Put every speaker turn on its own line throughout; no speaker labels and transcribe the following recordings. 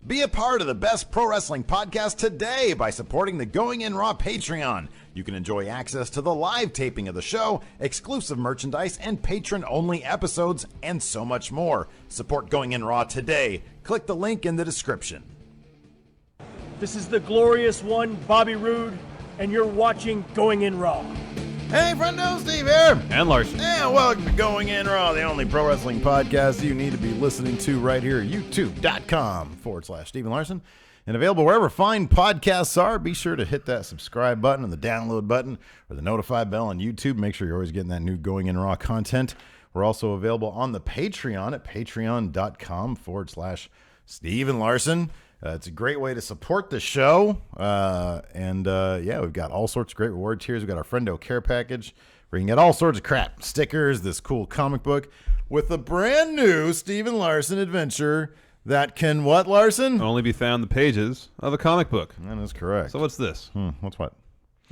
Be a part of the best pro wrestling podcast today by supporting the Going In Raw Patreon. You can enjoy access to the live taping of the show, exclusive merchandise, and patron-only episodes, and so much more. Support Going In Raw today. Click the link in the description.
This is the glorious one, Bobby Roode, and you're watching Going In Raw.
Hey, friendo, Steve here.
And Larson.
And welcome to Going In Raw, the only pro wrestling podcast you need to be listening to right here at youtube.com/Stephen Larson. And available wherever fine podcasts are. Be sure to hit that subscribe button and the download button or the notify bell on YouTube. Make sure you're always getting that new Going In Raw content. We're also available on the Patreon at patreon.com/Stephen Larson. It's a great way to support the show. Yeah, we've got all sorts of great reward tiers. We've got our Friendo Care Package where you can get all sorts of crap. Stickers, this cool comic book with a brand new Stephen Larson adventure that can what, Larson?
Only be found in the pages of a comic book.
That is correct.
So what's this?
What's what?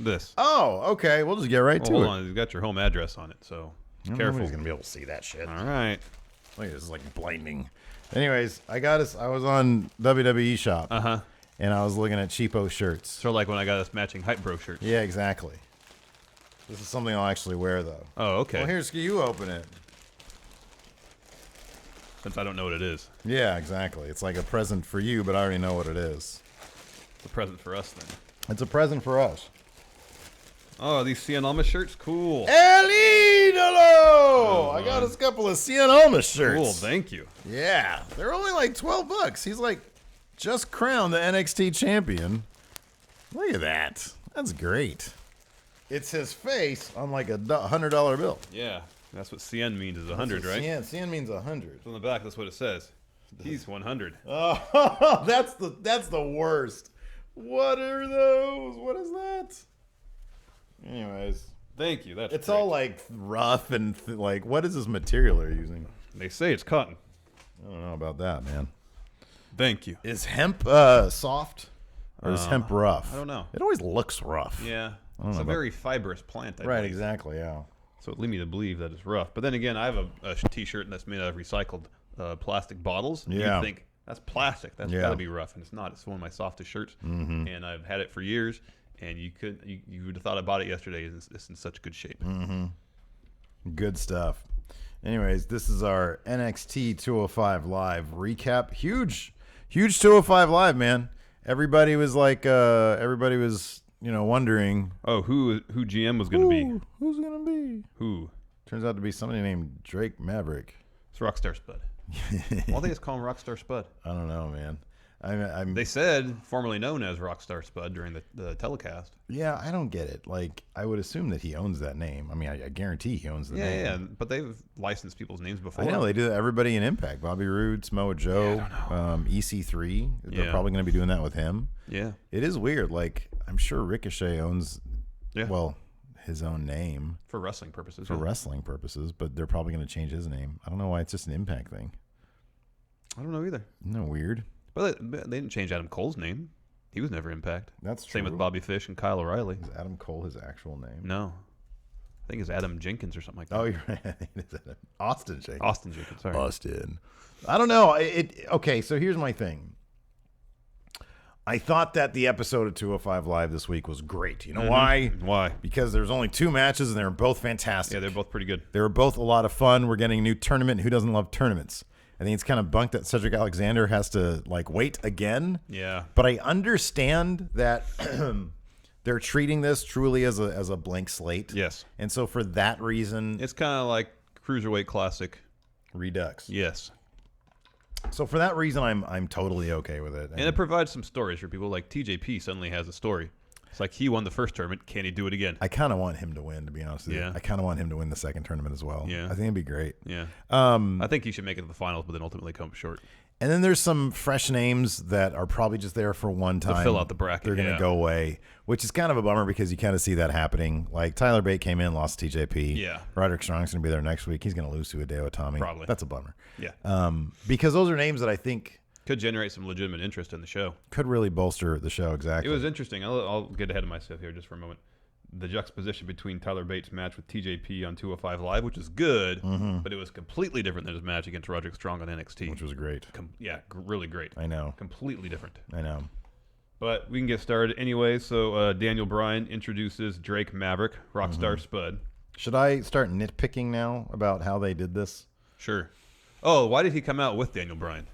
This.
Oh, okay. We'll just get right to it.
Hold on. It's got your home address on it, so careful.
Nobody's going to be able to see that shit.
All right.
Look, this is like blinding. Anyways, I was on WWE Shop.
Uh-huh.
And I was looking at cheapo shirts.
Sort of like when I got us matching Hype Bro shirts.
Yeah, exactly. This is something I'll actually wear, though.
Oh, okay.
Well, here's, you open it.
Since I don't know what it is.
Yeah, exactly. It's like a present for you, but I already know what it is.
It's a present for us, then.
It's a present for us.
Oh, these Cien Almas shirts? Cool.
El Idolo! I got us a couple of Cien Almas shirts.
Cool, thank you.
Yeah, they're only like $12. He's like just crowned the NXT champion. Look at that. That's great. It's his face on like a $100 bill.
Yeah, that's what Cien means is 100, right?
Cien means 100.
On the back, that's what it says. He's 100.
Oh, that's the worst. What are those? What is that? Anyways,
Thank you. That's
it's
great.
all like rough and like, what is this material they're using?
They say it's cotton.
I don't know about that, man.
Thank you.
Is hemp soft or is hemp rough?
I don't know.
It always looks rough.
Yeah.
don't
It's
know
a
about-
very fibrous plant, I
Right,
believe.
exactly, yeah.
So it leads me to believe that it's rough. But then again, I have a T-shirt that's made out of recycled plastic bottles.
Yeah.
You think, that's plastic. That's
Yeah.
got to be rough. And it's not. It's one of my softest shirts. Mm-hmm. And I've had it for years. And you would have thought I bought it yesterday. It's in such good shape.
Mm-hmm. Good stuff. Anyways, this is our NXT 205 Live recap. Huge 205 Live, man. Everybody was wondering.
Oh, who GM was going to be?
Who's going to be?
Who?
Turns out to be somebody named Drake Maverick.
It's Rockstar Spud. Why they just call him Rockstar Spud?
I don't know, man.
They said formerly known as Rockstar Spud during the telecast.
Yeah, I don't get it. Like, I would assume that he owns that name. I mean, I guarantee he owns the name.
Yeah, but they've licensed people's names before.
I know they do that. Everybody in Impact, Bobby Roode, Samoa Joe, EC3. They're probably going to be doing that with him.
Yeah,
it is weird. Like, I'm sure Ricochet owns,
yeah,
well, his own name
for wrestling purposes.
For wrestling purposes, but they're probably going to change his name. I don't know why. It's just an Impact thing.
I don't know either.
Isn't that weird?
But they didn't change Adam Cole's name. He was never Impact.
That's true.
Same with Bobby Fish and Kyle O'Reilly.
Is Adam Cole his actual name?
No. I think it's Adam Jenkins or something like that.
Oh, you're right. Austin Jenkins.
Austin Jenkins, sorry.
Austin. I don't know. Okay, so here's my thing. I thought that the episode of 205 Live this week was great. You know why?
Why?
Because there's only 2 matches and they were both fantastic.
Yeah, they're both pretty good.
They were both a lot of fun. We're getting a new tournament. Who doesn't love tournaments? I think it's kind of bunk that Cedric Alexander has to like wait again.
Yeah.
But I understand that they're treating this truly as a blank slate.
Yes.
And so for that reason,
it's kind of like Cruiserweight Classic
Redux.
Yes.
So for that reason, I'm totally okay with it.
And it provides some stories for people. Like TJP suddenly has a story. It's like he won the first tournament. Can he do it again?
I kind of want him to win, to be honest with you. I kind of want him to win the second tournament as well.
Yeah.
I think it'd be great.
Yeah. I think he should make it to the finals, but then ultimately come up short.
And then there's some fresh names that are probably just there for one time.
To fill out the bracket.
They're going to go away, which is kind of a bummer because you kind of see that happening. Like Tyler Bate came in, lost to TJP.
Yeah.
Roderick Strong's going to be there next week. He's going to lose to Hideo Itami.
Probably.
That's a bummer.
Yeah.
Because those are names that I think
could generate some legitimate interest in the show.
Could really bolster the show, exactly.
It was interesting. I'll get ahead of myself here just for a moment. the juxtaposition between Tyler Bates' match with TJP on 205 Live, which is good, but it was completely different than his match against Roderick Strong on NXT.
Which was great.
Really great.
I know.
Completely different.
I know.
But we can get started anyway. So Daniel Bryan introduces Drake Maverick, Rockstar Spud.
Should I start nitpicking now about how they did this?
Sure. Oh, why did he come out with Daniel Bryan?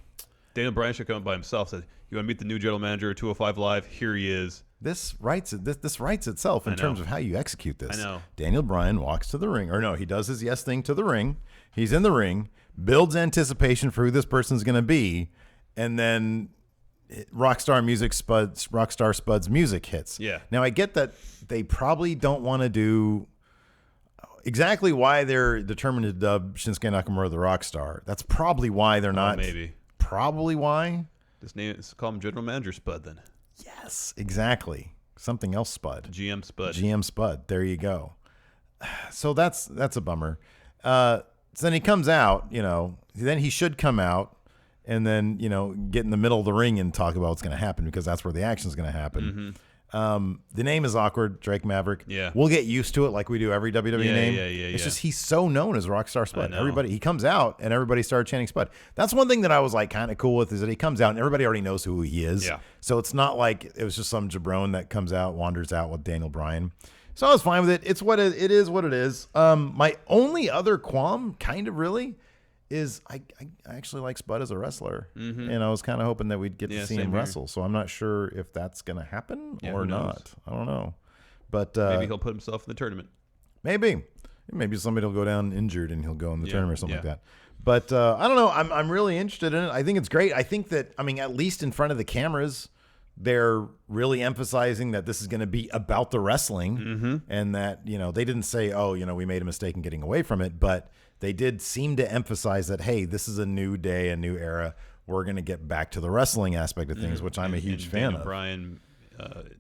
Daniel Bryan should come out by himself. Said, "You want to meet the new general manager of 205 Live? Here he is."
This writes itself in terms of how you execute this.
I know.
Daniel Bryan walks to the ring, or no, he does his yes thing to the ring. He's in the ring, builds anticipation for who this person's going to be, and then Rockstar Spud's music hits.
Yeah.
Now I get that they probably don't want to do exactly why they're determined to dub Shinsuke Nakamura the Rockstar. That's probably why they're not.
Maybe.
Probably why.
This name is call him General Manager Spud then.
Yes, exactly. Something else Spud.
GM Spud.
GM Spud. There you go. So that's a bummer. So then he comes out, then he should come out and then, get in the middle of the ring and talk about what's going to happen because that's where the action is going to happen. The name is awkward, Drake Maverick.
Yeah.
We'll get used to it like we do every WWE name. It's just he's so known as Rockstar Spud. He comes out and everybody started chanting Spud. That's one thing that I was like kind of cool with is that he comes out and everybody already knows who he is.
Yeah.
So it's not like it was just some jabron that comes out, wanders out with Daniel Bryan. So I was fine with it. It's what it is. What it is. My only other qualm, kind of really, is I actually like Spud as a wrestler, and I was kind of hoping that we'd get to see him wrestle. So I'm not sure if that's going to happen or not. I don't know, but
maybe he'll put himself in the tournament.
Maybe somebody will go down injured and he'll go in the tournament or something like that. But I don't know. I'm really interested in it. I think it's great. I think that at least in front of the cameras, they're really emphasizing that this is going to be about the wrestling, and that they didn't say, oh, we made a mistake in getting away from it, but they did seem to emphasize that, hey, this is a new day, a new era. We're going to get back to the wrestling aspect of things, which I'm a huge fan of.
Bryan,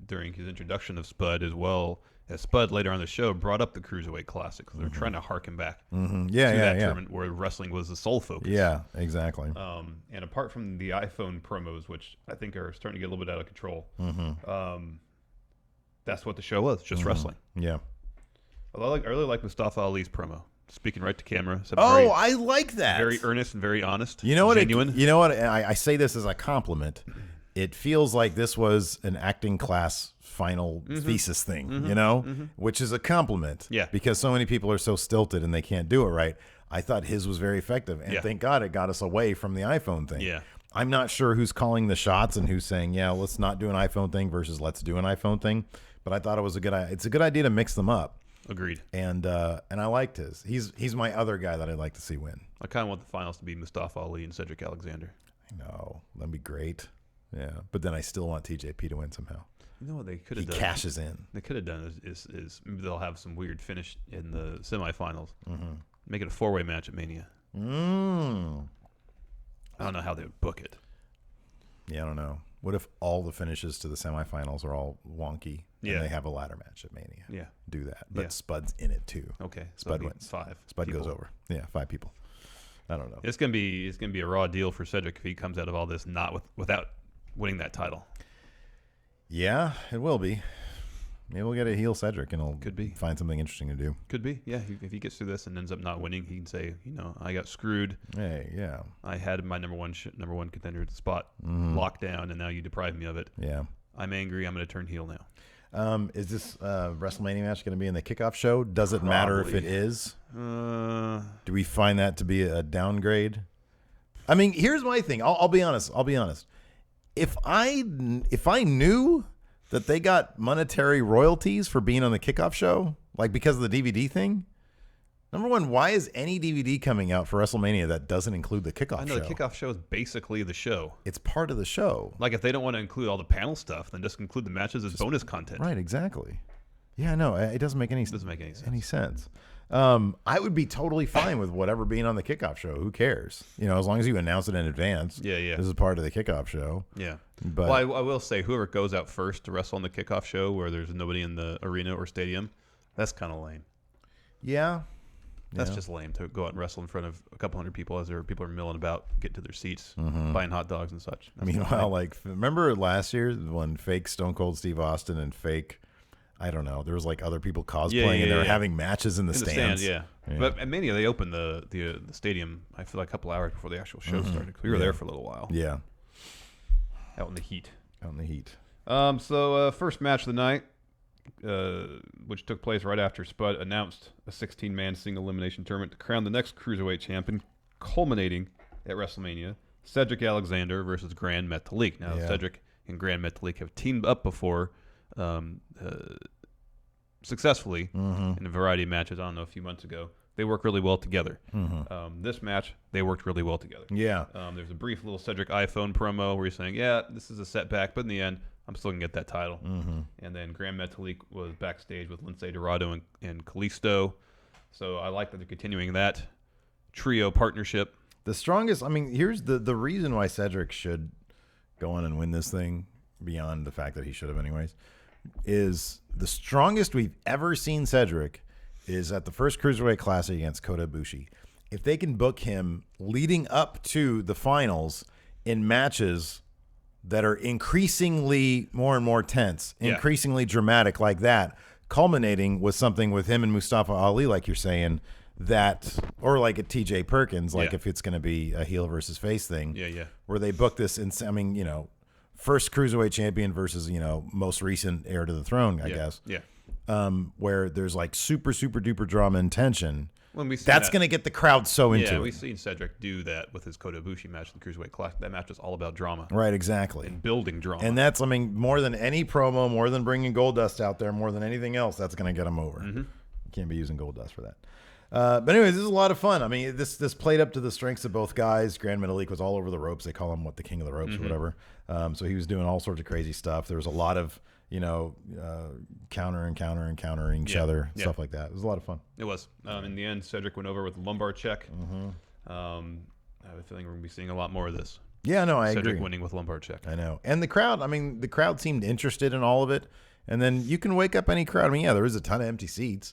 during his introduction of Spud, as well as Spud later on the show, brought up the Cruiserweight Classic. They're trying to harken back to that tournament where wrestling was the sole focus.
Yeah, exactly.
And apart from the iPhone promos, which I think are starting to get a little bit out of control, that's what the show was, just wrestling.
Yeah.
I really like Mustafa Ali's promo. Speaking right to camera.
I like that.
Very earnest and very honest.
You know what?
Genuine.
I say this as a compliment. It feels like this was an acting class final thesis thing, which is a compliment.
Yeah.
Because so many people are so stilted and they can't do it right. I thought his was very effective. And thank God it got us away from the iPhone thing.
Yeah.
I'm not sure who's calling the shots and who's saying, let's not do an iPhone thing versus let's do an iPhone thing. But I thought it's a good idea to mix them up.
Agreed.
And I liked his. He's my other guy that I'd like to see win.
I kind of want the finals to be Mustafa Ali and Cedric Alexander.
I know. That'd be great. Yeah. But then I still want TJP to win somehow.
You know what they could have done?
He cashes in.
They could have done is maybe they'll have some weird finish in the semifinals. Make it a 4-way match at Mania. I don't know how they would book it.
Yeah, I don't know. What if all the finishes to the semifinals are all wonky and they have a ladder match at Mania?
Yeah.
Do that. But Spud's in it too.
Okay.
Spud wins.
5.
Spud goes over. Yeah, 5 people. I don't know.
It's gonna be a raw deal for Cedric if he comes out of all this without winning that title.
Yeah, it will be. Maybe we'll get a heel Cedric and
Could be.
find something interesting to do.
Could be. Yeah. If he gets through this and ends up not winning, he can say, I got screwed.
Hey, yeah.
I had my number one contender spot locked down, and now you deprived me of it.
Yeah.
I'm angry. I'm going to turn heel
now. Is this WrestleMania match going to be in the kickoff show? Does it matter if it is? Do we find that to be a downgrade? I mean, here's my thing. I'll be honest. If I knew that they got monetary royalties for being on the kickoff show, like because of the DVD thing, number one, why is any DVD coming out for WrestleMania that doesn't include the kickoff show?
I know the kickoff show is basically the show.
It's part of the show.
Like if they don't want to include all the panel stuff, then just include the matches as bonus content.
Right, exactly. Yeah, no, it doesn't make any sense. I would be totally fine with whatever being on the kickoff show. Who cares? As long as you announce it in advance.
Yeah.
This is part of the kickoff show.
Yeah.
But
I will say, whoever goes out first to wrestle on the kickoff show where there's nobody in the arena or stadium, that's kind of lame.
Yeah.
That's just lame to go out and wrestle in front of a couple hundred people as people are milling about, getting to their seats, buying hot dogs and such.
Meanwhile, remember last year when fake Stone Cold Steve Austin and fake I don't know. There was like other people cosplaying, and they were having matches in the stands.
Yeah. But at Mania, they opened the stadium, I feel like a couple hours before the actual show started. We were there for a little while.
Yeah.
Out in the heat.
So
first match of the night, which took place right after Spud announced a 16-man single elimination tournament to crown the next Cruiserweight champion, culminating at WrestleMania. Cedric Alexander versus Grand Metalik. Now, Cedric and Grand Metalik have teamed up before successfully in a variety of matches. I don't know, a few months ago. They work really well together. This match, they worked really well together.
Yeah.
There's a brief little Cedric iPhone promo where he's saying, yeah, this is a setback, but in the end, I'm still going to get that title. And then Grand Metalik was backstage with Lince Dorado and Kalisto. So I like that they're continuing that trio partnership.
The strongest, I mean, here's the reason why Cedric should go on and win this thing, beyond the fact that he should have anyways, is the strongest we've ever seen Cedric is at the first Cruiserweight Classic against Kota Ibushi. If they can book him leading up to the finals in matches that are increasingly more and more tense, increasingly dramatic like that, culminating with something with him and Mustafa Ali, like you're saying, that, or like a TJ Perkins, like if it's going to be a heel versus face thing, where they book this, I mean, you know, first Cruiserweight champion versus, you know, most recent heir to the throne, I guess. Where there's like super, super duper drama and tension. That's going to get the crowd so into it.
Yeah, we've seen Cedric do that with his Kota Ibushi match in the Cruiserweight Classic. That match was all about drama.
Right, exactly.
And building drama.
And that's, I mean, more than any promo, more than bringing Goldust out there, more than anything else, that's going to get him over. You can't be using Goldust for that. But anyways, this is a lot of fun. I mean, this played up to the strengths of both guys. Grand Metalik was all over the ropes. They call him, the king of the ropes or whatever. So he was doing all sorts of crazy stuff. There was a lot of, you know, countering each other, stuff like that. It was a lot of fun.
It was. In the end, Cedric went over with a lumbar check. I have a feeling we're going to be seeing a lot more of this.
Yeah, no, I agree.
Cedric winning with lumbar check.
I know. And the crowd, I mean, the crowd seemed interested in all of it. And then you can wake up any crowd. I mean, yeah, there is a ton of empty seats.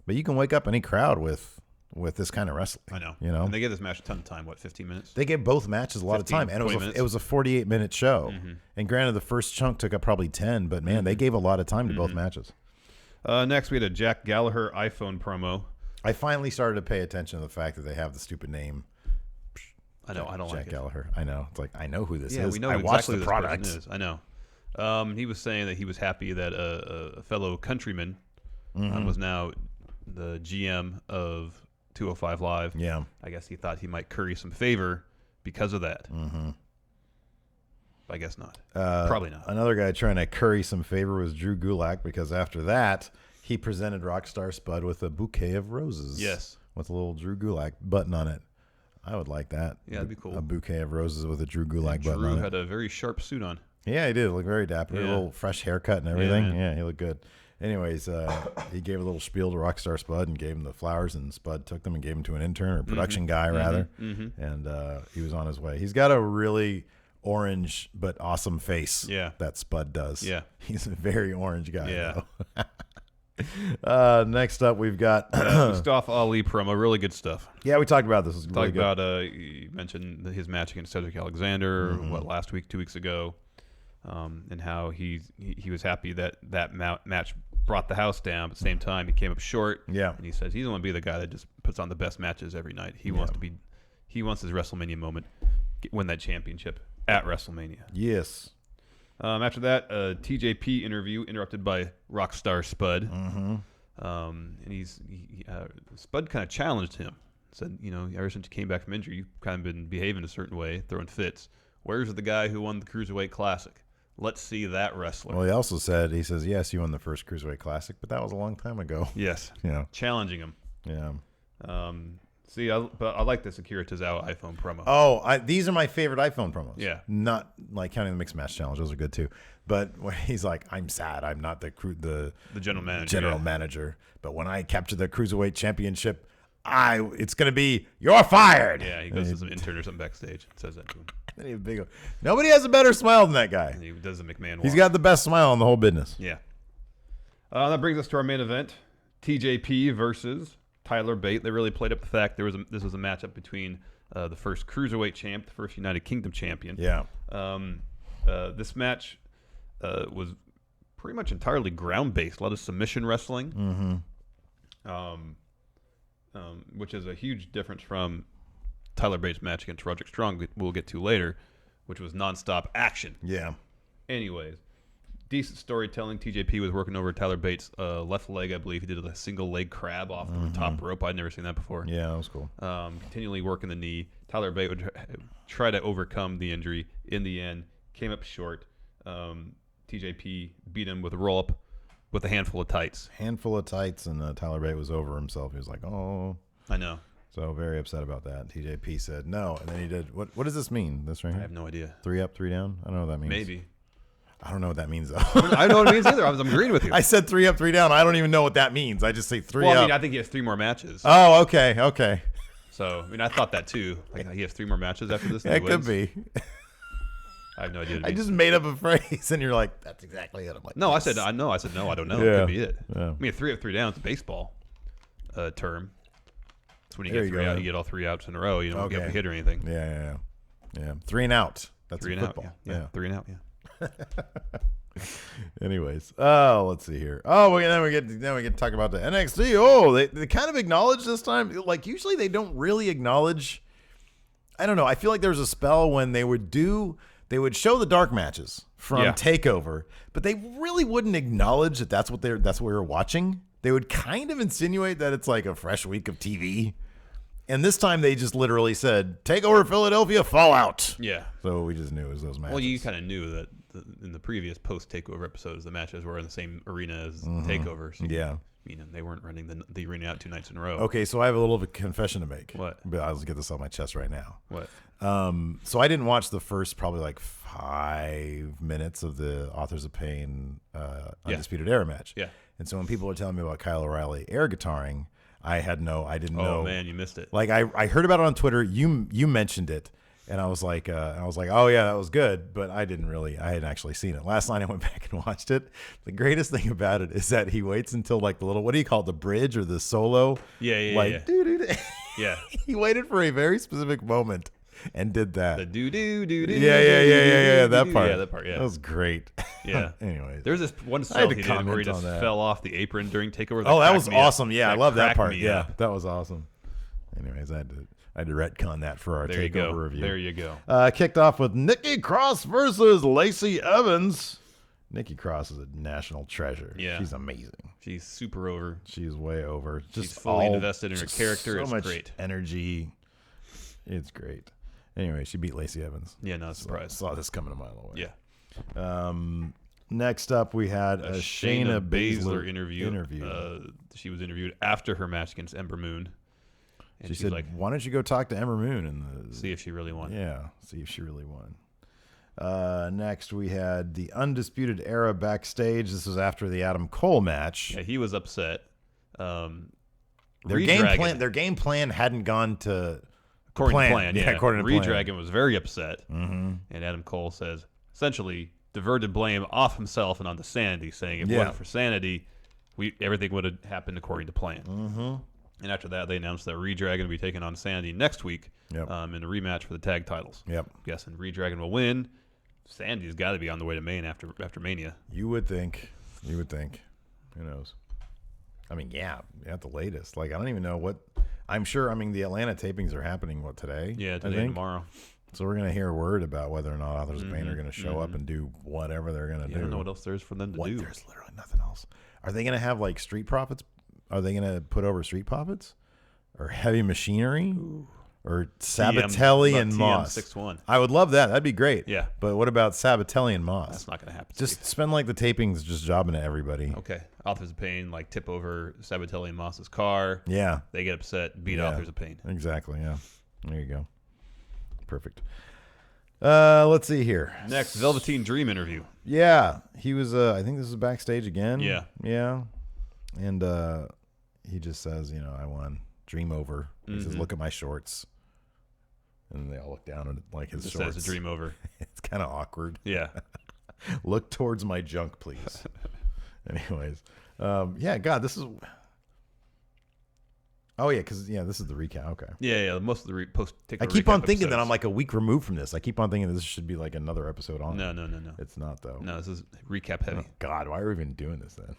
But you can wake up any crowd with this kind of wrestling.
I know.
You know?
And they gave this match a ton of time. What, 15 minutes?
They gave both matches a lot of time. And it was a 48-minute show. And granted, the first chunk took up probably 10. But, man, they gave a lot of time to both matches.
Next, we had a Jack Gallagher iPhone promo.
I finally started to pay attention to the fact that they have the stupid name.
I know. I don't like it.
Jack Gallagher. I know. It's like, I know who this is.
Yeah, we know
I watched
exactly
the
who
product.
This person is. I know. He was saying that he was happy that a fellow countryman was now the GM of 205 Live.
Yeah.
I guess he thought he might curry some favor because of that. I guess not. Probably not.
Another guy trying to curry some favor was Drew Gulak, because after that, he presented Rockstar Spud with a bouquet of roses.
Yes.
With a little Drew Gulak button on it. I would like that.
Yeah, that'd be cool.
A bouquet of roses with a Drew Gulak button on it.
Drew had a very sharp suit on.
Yeah, he did. Look very dapper. A little fresh haircut and everything. Yeah, he looked good. Anyways, he gave a little spiel to Rockstar Spud and gave him the flowers, and Spud took them and gave them to an intern or production guy, rather. And he was on his way. He's got a really orange but awesome face that Spud does. Yeah. He's a very orange guy. Next up, we've got
Mustafa Ali promo. Really good stuff.
Yeah, we talked about this. It was really
about you mentioned his match against Cedric Alexander last week, 2 weeks ago, and how he was happy that match brought the house down. But at the same time, he came up short. Yeah, and he says he doesn't want to be the guy that just puts on the best matches every night. He wants his WrestleMania moment, win that championship at WrestleMania.
Yes.
After that, a TJP interview interrupted by Rockstar Spud. And Spud kind of challenged him. Said, you know, ever since you came back from injury, you've kind of been behaving a certain way, throwing fits. Where's the guy who won the Cruiserweight Classic? Let's see that wrestler.
Well, he says, yes, you won the first Cruiserweight Classic, but that was a long time ago.
Yes.
Yeah.
Challenging him.
Yeah.
But I like the Akira Tozawa iPhone promo.
Oh, these are my favorite iPhone promos.
Yeah.
Not like counting the Mixed Match Challenge. Those are good too. But when he's like, I'm sad. I'm not the general manager. But when I capture the Cruiserweight Championship, it's going to be, you're fired.
Yeah, he goes to some intern or something backstage and says that to him.
Nobody has a better smile than that guy.
And he does the McMahon walk.
He's got the best smile in the whole business.
Yeah. That brings us to our main event, TJP versus Tyler Bate. They really played up the fact this was a matchup between the first Cruiserweight champ, the first United Kingdom champion.
Yeah.
This match was pretty much entirely ground-based. A lot of submission wrestling, which is a huge difference from Tyler Bates' match against Roderick Strong, we'll get to later, which was nonstop action.
Yeah.
Anyways, decent storytelling. TJP was working over Tyler Bates' left leg, I believe. He did a single leg crab off the top rope. I'd never seen that before.
Yeah, that was cool.
Continually working the knee. Tyler Bates would try to overcome the injury. In the end, came up short. TJP beat him with a roll-up with a handful of tights.
And Tyler Bate was over himself. He was like, oh.
I know.
So very upset about that. TJP said no, and then he did. What does this mean? This right here?
I have no idea.
3 up, 3 down? I don't know what that means.
Maybe.
I don't know what that means, though.
I don't know what it means either. I'm agreeing with you.
I said 3 up, 3 down. I don't even know what that means. I just say 3
well,
up.
I mean, I think he has 3 more matches.
Oh, okay.
So, I mean, I thought that too. Like, he has 3 more matches after this.
It could be.
I have no idea.
I just made up a phrase, and you're like, that's exactly it. I'm like,
no,
yes.
I said no. I don't know.
Yeah.
It could be it.
Yeah.
I mean, 3 up, 3 down. It's a baseball term. It's when you
There
get
you
3
go,
out.
man.
You get all 3 outs in a row. You don't get a hit or anything.
Yeah. 3 and out. That's
3
in
and out.
football.
Yeah. 3 and out. Yeah.
Anyways, let's see here. Then we get to talk about the NXT. Oh, they kind of acknowledge this time. Like usually they don't really acknowledge. I don't know. I feel like there was a spell when they would show the dark matches from TakeOver, but they really wouldn't acknowledge that that's what we were watching. They would kind of insinuate that it's like a fresh week of TV. And this time they just literally said, TakeOver Philadelphia Fallout.
Yeah.
So we just knew it was those matches.
Well, you kind of knew that in the previous post-TakeOver episodes, the matches were in the same arena as TakeOver. So,
yeah.
They weren't running the arena out 2 nights in a row.
Okay, so I have a little confession to make.
What?
But I'll just get this off my chest right now.
What?
So I didn't watch the first probably like 5 minutes of the Authors of Pain Undisputed Era match.
Yeah.
And so when people were telling me about Kyle O'Reilly air guitaring, I didn't know.
Oh man, you missed it.
Like I heard about it on Twitter. You mentioned it, and I was like, oh yeah, that was good, but I hadn't actually seen it. Last night I went back and watched it. The greatest thing about it is that he waits until like the little, what do you call it, the bridge or the solo?
Yeah.
Dude.
Yeah.
He waited for a very specific moment and did that.
The do.
Yeah. That part.
Yeah, that part. Yeah.
That was great.
Yeah.
Anyways,
there's this one sell he did where he just
that.
fell off the apron during TakeOver.
That was awesome. Yeah, I love that
cracked
part.
me
Yeah,
up.
that was awesome. Anyways, I had to retcon that for our
There you go.
TakeOver review.
There you go.
Kicked off with Nikki Cross versus Lacey Evans. Nikki Cross is a national treasure.
Yeah.
She's amazing.
She's super over.
She's way over.
She's fully invested in her
just
character.
So
It's
much
great.
energy. It's great. Anyway, she beat Lacey Evans.
Yeah, no surprise.
Saw this coming a mile away.
Yeah.
Next up, we had a Shayna Baszler
interview. She was interviewed after her match against Ember Moon. And
she
she's
said,
like,
why don't you go talk to Ember Moon and
see if she really won.
Yeah, see if she really won. Next, we had the Undisputed Era backstage. This was after the Adam Cole match.
Yeah, he was upset.
Their game plan hadn't gone to
according to plan. Yeah,
according to plan.
Redragon was very upset, and Adam Cole says essentially diverted blame off himself and onto Sanity, saying if it wasn't for Sanity, everything would have happened according to plan. And after that, they announced that Redragon will be taking on Sanity next week in a rematch for the tag titles.
Yep.
I'm guessing Redragon will win. Sanity's got to be on the way to Maine after Mania.
You would think. Who knows? I mean, at the latest. Like, I don't even know what. I'm sure. I mean, the Atlanta tapings are happening. What, today?
Yeah, today and tomorrow.
So we're gonna hear word about whether or not Authors of Pain are gonna show up and do whatever they're gonna do.
I don't know what else there is for them to do.
There's literally nothing else. Are they gonna have like Street Profits? Are they gonna put over Street Profits or Heavy Machinery? Ooh. Or Sabatelli and Moss?
6-1.
I would love that. That'd be great.
Yeah.
But what about Sabatelli and Moss?
That's not going to happen.
Just spend like the tapings just jobbing to everybody.
Okay. Authors of Pain like tip over Sabatelli and Moss's car.
Yeah.
They get upset, beat Authors of Pain.
Exactly. Yeah. There you go. Perfect. Let's see here.
Next, Velveteen Dream interview.
Yeah. He was, I think this is backstage again.
Yeah.
Yeah. And he just says, I won. Dream over. He says, look at my shorts. And they all look down at like his shorts.
Says dream over.
It's kind of awkward.
Yeah.
Look towards my junk, please. Anyways. God, this is... Oh yeah, because this is the recap. Okay.
Yeah. Most of the post.
I keep on thinking that I'm like a week removed from this. I keep on thinking this should be like another episode on.
No.
It's not though.
No, this is recap heavy.
Oh, God, why are we even doing this then?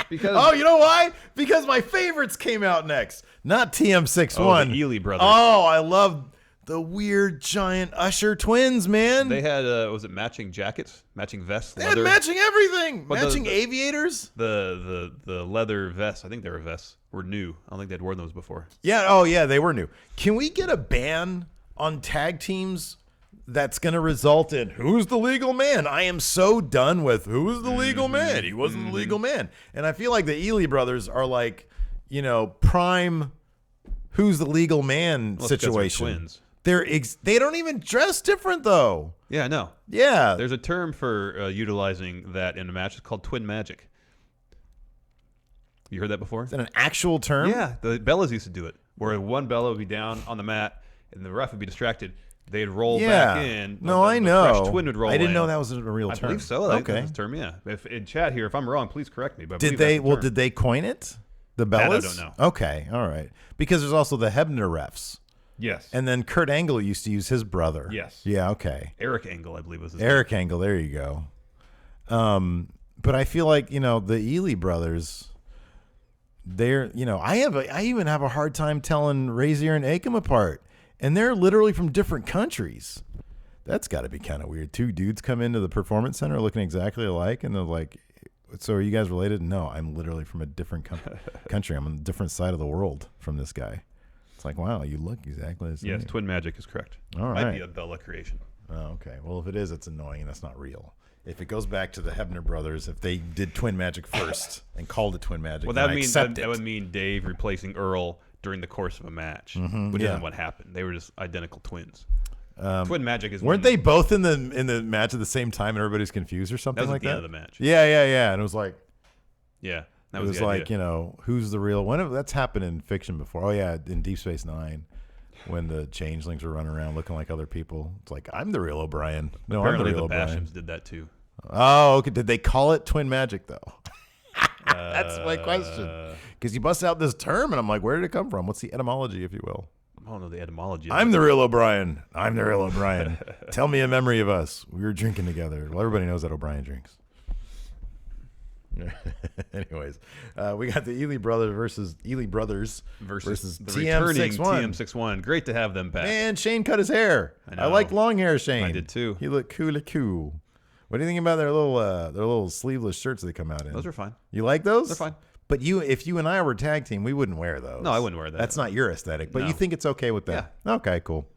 Because
you know why? Because my favorites came out next. Not TM61.
The Ely brothers.
Oh, I love the weird giant Usher twins, man.
They had was it matching jackets, matching vests,
They
leather?
had matching everything.
But
Matching aviators.
The leather vests. I think they were vests. Were new. I don't think they'd worn those before.
Yeah. Oh yeah, they were new. Can we get a ban on tag teams? That's going to result in who's the legal man? I am so done with who's the legal man. He wasn't the legal man. And I feel like the Ely brothers are like, prime who's the legal man situation.
They're twins.
They don't even dress different though.
Yeah, I know.
Yeah.
There's a term for utilizing that in a match. It's called twin magic. You heard that before?
Is that an actual term?
Yeah, the Bellas used to do it, where one Bella would be down on the mat and the ref would be distracted. They'd roll back in.
No, I know.
Fresh twin would roll
I didn't
in.
know that was a real term.
I believe so.
Okay.
That's a term, yeah. If in chat here, if I'm wrong, please correct me. But
Did they coin it? The Bellas?
I don't know.
Okay, all right. Because there's also the Hebner refs.
Yes.
And then Kurt Angle used to use his brother.
Yes.
Yeah, okay.
Eric Angle, I believe was his
Eric Angle, there you go. But I feel like, the Ely brothers, they're, I even have a hard time telling Razor and Akam apart. And they're literally from different countries. That's got to be kind of weird. Two dudes come into the Performance Center looking exactly alike, and they're like, so are you guys related? No, I'm literally from a different country. I'm on a different side of the world from this guy. It's like, wow, you look exactly the same.
Yes, twin magic is correct.
All right.
Might be a Bella creation.
Oh, okay. Well, if it is, it's annoying, and that's not real. If it goes back to the Hebner brothers, if they did twin magic first and called it twin magic,
Well, that would mean Dave replacing Earl during the course of a match, which isn't what happened. They were just identical twins. Twin magic is
weren't they both in the match at the same time and everybody's confused or something like that?
That was at the end of the match.
Yeah, and it was like,
that
was like who's the real one? That's happened in fiction before. Oh yeah, in Deep Space Nine, when the changelings were running around looking like other people. It's like, I'm the real O'Brien. No,
apparently
I'm the real
the
O'Brien.
Bashams did that too.
Oh, okay. Did they call it twin magic though? That's my question. Because you bust out this term, and I'm like, where did it come from? What's the etymology, if you will?
I don't know the etymology.
I'm the real O'Brien. I'm the real O'Brien. Tell me a memory of us. We were drinking together. Well, everybody knows that O'Brien drinks. Anyways, we got the Ely brothers versus
the
TM61.
TM61. Great to have them back.
Man, Shane cut his hair. I like long hair, Shane.
I did too.
He looked cool. What do you think about their little sleeveless shirts they come out in?
Those are fine.
You like those?
They're fine.
But if you and I were tag team, we wouldn't wear those.
No, I wouldn't wear that.
That's not your aesthetic. But
No.
you think it's okay with that? Yeah. Okay, cool.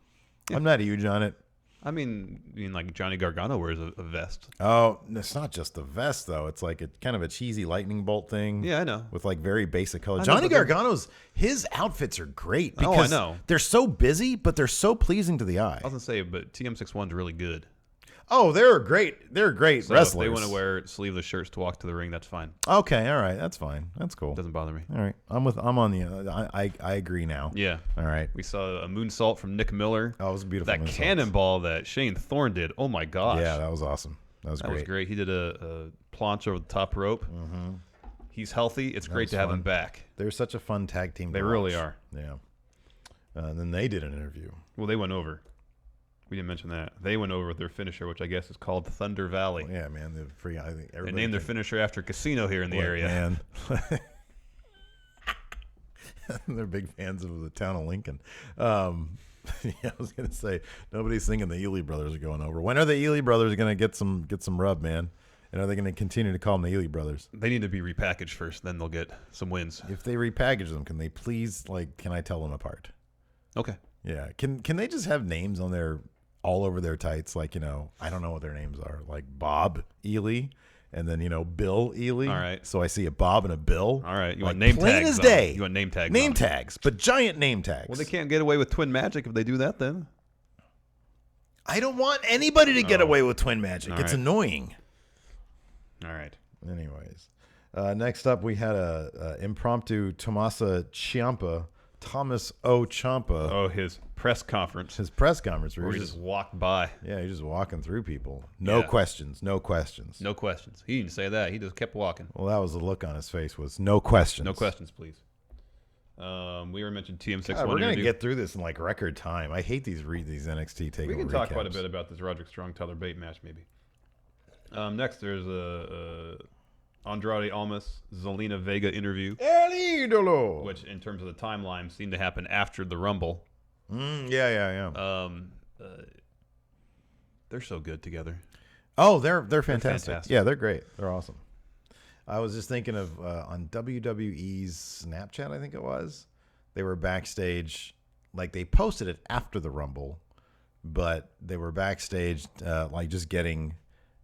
Yeah. I'm not huge on it.
I mean, like Johnny Gargano wears a vest.
Oh, it's not just the vest though. It's like kind of a cheesy lightning bolt thing.
Yeah, I know.
With like very basic color. Johnny Gargano's his outfits are great because
I know.
They're so busy, but they're so pleasing to the eye.
I was gonna say, but TM61's really good.
Oh, they're great. They're great
So
wrestlers.
if they want to wear sleeveless shirts to walk to the ring, that's fine.
Okay, all right, that's fine. That's cool.
Doesn't bother me.
All right, I'm on the. I agree now.
Yeah.
All right.
We saw a moonsault from Nick Miller.
Oh, it was a beautiful.
That
moonsault.
cannonball that Shane Thorne did. Oh my gosh.
Yeah, that was awesome. That was great.
He did a planche over the top rope. Mm-hmm. He's healthy. It's great to have him back.
They're such a fun tag team.
They really are.
Yeah. And then they did an interview.
Well, they went over. We didn't mention that. They went over with their finisher, which I guess is called Thunder Valley.
Well, yeah, man. I think
they named their finisher after a casino here in the area.
Man. They're big fans of the town of Lincoln. Yeah, I was gonna say nobody's thinking the Ely brothers are going over. When are the Ely brothers gonna get some rub, man? And are they gonna continue to call them the Ely brothers?
They need to be repackaged first, then they'll get some wins.
If they repackage them, can they please can I tell them apart?
Okay.
Yeah. Can they just have names on their all over their tights? I don't know what their names are. Like Bob Ely. And then, Bill Ely.
All right.
So I see a Bob and a Bill.
All right. You want name tags.
Plain as day.
You want name tags.
Name tags, but giant name tags.
Well, they can't get away with twin magic if they do that then.
I don't want anybody to get away with twin magic. It's annoying.
All right.
Anyways. Next up, we had a impromptu Thomas O. Ciampa.
Oh, his press conference.
His press conference.
Where he just walked by.
Yeah, he's just walking through people. No questions. No questions.
No questions. He didn't say that. He just kept walking.
Well, that was the look on his face was no questions.
No questions, please. We were mentioned TM6.
God, we're gonna get through this in like record time. I hate these NXT takeover.
We can talk
recaps.
quite a bit about this Roderick Strong Tyler Bate match, maybe. Next, there's a Andrade Almas Zelina Vega interview,
El Idolo.
which, in terms of the timeline, seemed to happen after the Rumble.
Yeah.
They're so good together.
Oh, they're fantastic.
fantastic.
Yeah, they're great. They're awesome. I was just thinking of on WWE's Snapchat, I think it was. They were backstage, like they posted it after the Rumble, but they were backstage, like just getting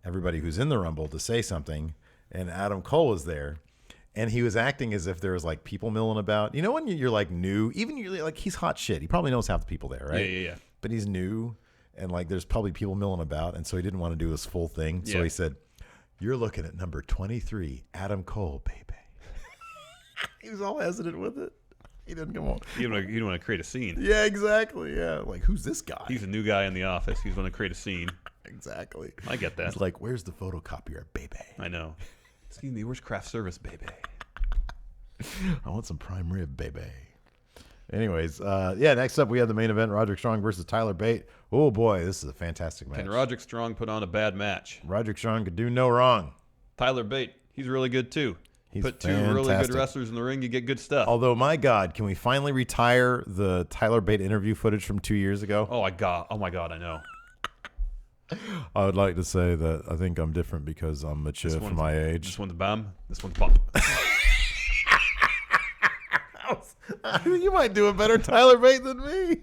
everybody who's in the Rumble to say something. And Adam Cole was there, and he was acting as if there was like people milling about. You know, when you're like new, even you're like he's hot shit. He probably knows half the people there, right?
Yeah.
But he's new, and like there's probably people milling about, and so he didn't want to do his full thing. So he said, "You're looking at number 23, Adam Cole, baby." He was all hesitant with it. He didn't come on.
You don't want to create a scene.
Yeah, exactly. Yeah, like who's this guy?
He's a new guy in the office. He's going to create a scene.
Exactly.
I get that.
He's like, "Where's the photocopier, baby?"
I know. Excuse me, where's craft service, baby?
I want some prime rib, baby. Anyways, next up we have the main event, Roderick Strong versus Tyler Bate. Oh, boy, this is a fantastic match.
Can Roderick Strong put on a bad match?
Roderick Strong could do no wrong.
Tyler Bate, he's really good, too.
He's
Put two really
fantastic.
good wrestlers in the ring, you get good stuff.
Although, my God, can we finally retire the Tyler Bate interview footage from 2 years ago?
Oh, my God, I know.
I would like to say that I think I'm different because I'm mature for my age.
This one's bomb, this one's pop.
You might do a better Tyler Bate than me.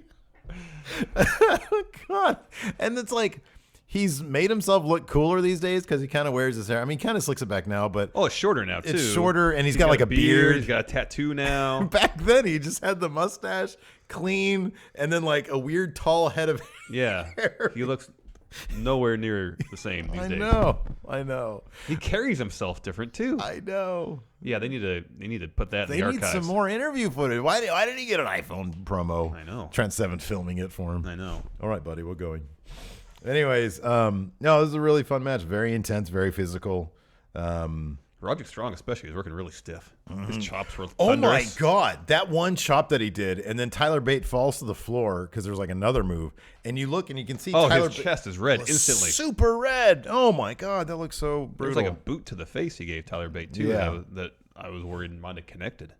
God. And it's like he's made himself look cooler these days because he kind of wears his hair. I mean, he kind of slicks it back now, but
Oh, it's shorter now, too.
it's shorter, and he's got like a beard.
He's got a tattoo now.
Back then, he just had the mustache, clean, and then like a weird tall head of
Yeah,
hair.
he looks nowhere near the same these days.
I know.
He carries himself different, too.
I know.
Yeah, they need to put that in
They
the
need
archives.
some more interview footage. Why did he get an iPhone promo?
I know.
Trent Seven filming it for him.
I know.
All right, buddy, we're going. Anyways, no, this is a really fun match. Very intense, very physical.
Roderick Strong especially is working really stiff. His chops were
Oh my
thunderous.
God, that one chop that he did, and then Tyler Bate falls to the floor because there's like another move, and you look and you can see Tyler
his chest is red instantly.
super red. Oh my God, that looks so
There was
brutal.
like a boot to the face he gave Tyler Bate too.
Yeah.
That I was worried might have connected.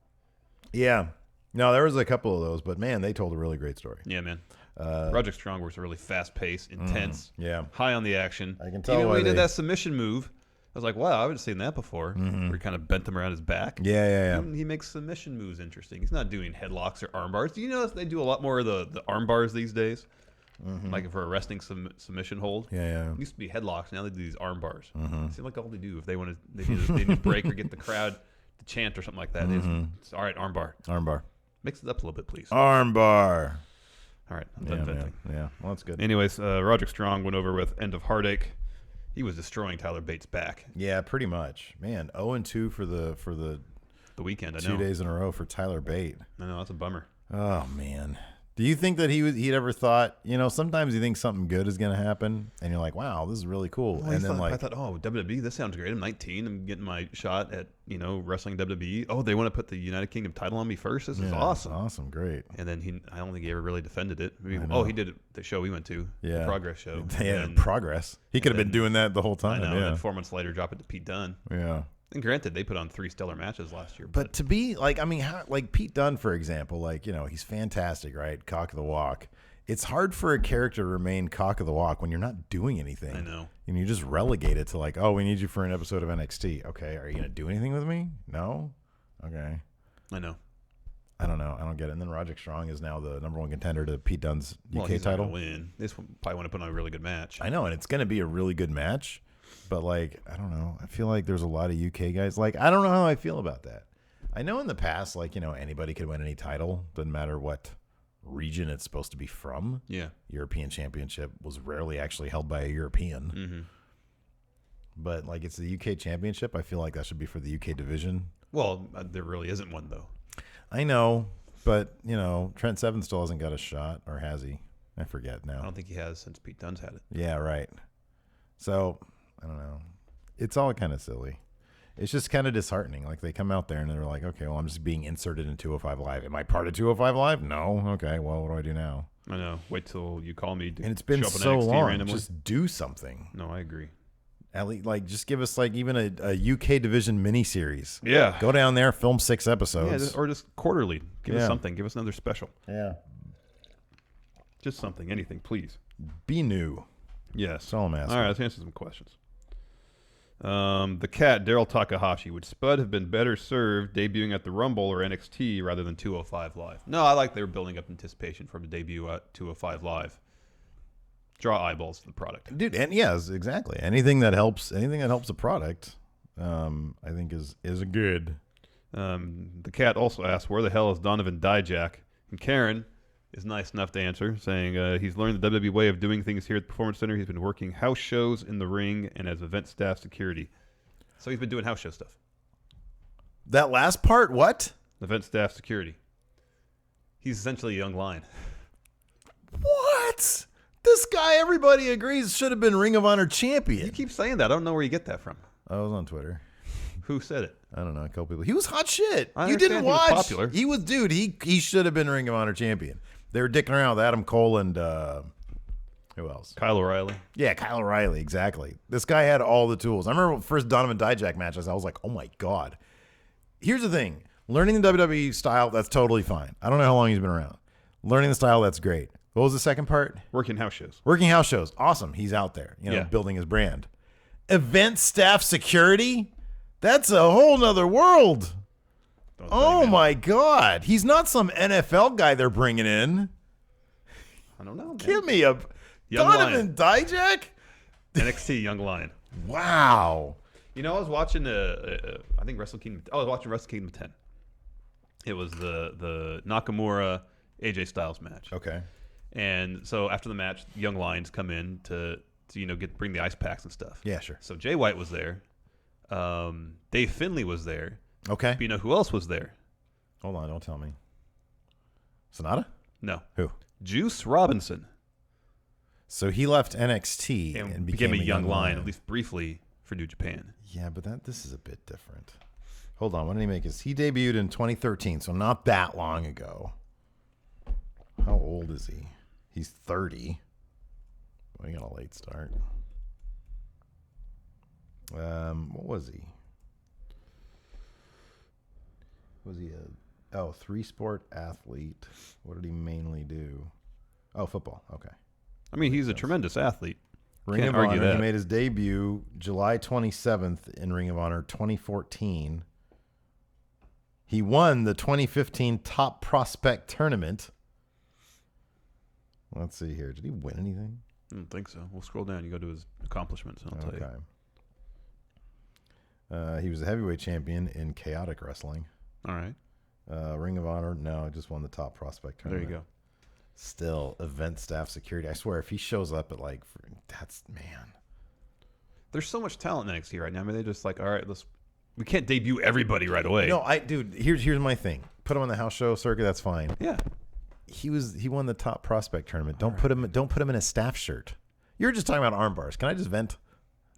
Yeah, no, there was a couple of those, but man, they told a really great story.
Yeah, man. Roderick Strong works really fast paced, intense,
yeah.
high on the action.
I can tell
Even
why
when he did
they-
that submission move, I was like, wow, I haven't seen that before. Where he kind of bent him around his back.
Yeah.
And he makes submission moves interesting. He's not doing headlocks or arm bars. Do you notice they do a lot more of the arm bars these days? Like for a wrestling submission hold.
Yeah.
It used to be headlocks. Now they do these arm bars. It seems like all they do if they want to, they need to break or get the crowd to chant or something like that. It's all right, arm bar.
Armbar.
Mix it up a little bit, please.
Armbar.
All right, I'm done venting.
Yeah, well, that's good.
Anyways, Roderick Strong went over with End of Heartache. He was destroying Tyler Bate's back.
Yeah, pretty much. Man, 0-2 for the
The weekend, I know.
2 days in a row for Tyler Bate.
I know, that's a bummer.
Oh man. Do you think that he'd ever thought, sometimes you think something good is going to happen and you're like, wow, this is really cool.
Well,
and then
I thought, oh, WWE, this sounds great. I'm 19. I'm getting my shot at, wrestling WWE. Oh, they want to put the United Kingdom title on me first? This is awesome.
Awesome, great.
And then I don't think he ever really defended it. He did it the show we went to,
Yeah.
the Progress show.
Yeah,
And
Progress. He could have been
then-
doing that the whole
I
time.
know. And
Yeah.
then 4 months later, drop it to Pete Dunne.
Yeah.
And granted, they put on 3 stellar matches last year.
But to be like Pete Dunne, for example, he's fantastic, right? Cock of the walk. It's hard for a character to remain cock of the walk when you're not doing anything.
I know.
And you just relegate it to like, oh, we need you for an episode of NXT. Okay. Are you going to do anything with me? No? Okay.
I know.
I don't know. I don't get it. And then Roderick Strong is now the number 1 contender to Pete Dunne's
Well,
UK
he's not
title.
gonna win. This one probably want to put on a really good match.
I know, and it's going to be a really good match. But I don't know. I feel like there's a lot of UK guys. I don't know how I feel about that. I know in the past, anybody could win any title. Doesn't matter what region it's supposed to be from.
Yeah.
European Championship was rarely actually held by a European.
Mm-hmm.
But it's the UK Championship. I feel like that should be for the UK division.
Well, there really isn't one, though.
I know, but Trent Seven still hasn't got a shot, or has he? I forget now.
I don't think he has since Pete Dunne's had it.
Yeah, right. So I don't know. It's all kind of silly. It's just kind of disheartening. Like, they come out there and they're like, okay, well, I'm just being inserted in 205 Live. Am I part of 205 Live? No. Okay, well, what do I do now?
I know. Wait till you call me.
And it's been so
NXT
long.
randomly.
Just do something.
No, I agree.
At least, like, just give us like even a UK division miniseries.
Yeah.
Go down there, film 6 episodes.
Yeah, or just quarterly. Give us something. Give us another special.
Yeah.
Just something. Anything, please.
Be new.
Yes.
That's all I'm asking.
All right, let's answer some questions. The cat, Daryl Takahashi. Would Spud have been better served debuting at the Rumble or NXT rather than 205 Live? No, I like they were building up anticipation for him to debut at 205 Live. Draw eyeballs to the product.
Dude, and yes, exactly. Anything that helps a product, I think is a good.
The cat also asked, where the hell is Donovan Dijak? And Karen is nice enough to answer, saying he's learned the WWE way of doing things here at the Performance Center. He's been working house shows in the ring and as event staff security. So he's been doing house show stuff.
That last part, what?
Event staff security. He's essentially a young lion.
What? This guy, everybody agrees, should have been Ring of Honor champion.
You keep saying that. I don't know where you get that from.
I was on Twitter.
Who said it?
I don't know. A couple people. He was hot shit.
I
You didn't
understand he was
watch.
popular.
He was, dude. He should have been Ring of Honor champion. They were dicking around with Adam Cole and who else?
Kyle O'Reilly.
Yeah, Kyle O'Reilly. Exactly. This guy had all the tools. I remember the first Donovan Dijak match. I was like, oh my god. Here's the thing: learning the WWE style, that's totally fine. I don't know how long he's been around. Learning the style, that's great. What was the second part?
Working house shows.
Working house shows. Awesome. He's out there, building his brand. Event staff security? That's a whole nother world. Oh my God. He's not some NFL guy they're bringing in.
I don't know. Man.
Give me a
Young
Donovan Dijak?
NXT Young Lion.
Wow.
You know, I was watching I think Wrestle Kingdom. I was watching Wrestle Kingdom 10. It was the Nakamura AJ Styles match.
Okay.
And so after the match, young lions come in to bring the ice packs and stuff.
Yeah, sure.
So Jay White was there. Dave Finlay was there.
Okay.
But you know who else was there?
Hold on, don't tell me. Sonata?
No.
Who?
Juice Robinson.
So he left NXT and
became a young lion, at least briefly, for New Japan.
Yeah, but this is a bit different. Hold on, when did he make his? He debuted in 2013, so not that long ago. How old is he? He's 30. Well, he got a late start. What was he? Was he a 3-sport athlete? What did he mainly do? Oh, football. Okay.
I mean, he's a tremendous athlete.
Ring
Can't
of
argue
Honor.
that.
He made his debut July 27th in Ring of Honor 2014. He won the 2015 Top Prospect Tournament. Let's see here. Did he win anything?
I don't think so. We'll scroll down. You go to his accomplishments, and I'll tell you.
He was a heavyweight champion in chaotic wrestling.
All right.
Ring of Honor, no, just won the Top Prospect Tournament.
There you go.
Still, event staff security. I swear, if he shows up at man.
There's so much talent in NXT right now. I mean, they're just like, all right, we can't debut everybody right away.
No, dude, here's my thing. Put him on the house show circuit, that's fine.
Yeah.
He won the Top Prospect Tournament. Don't put him in a staff shirt. You're just talking about arm bars. Can I just vent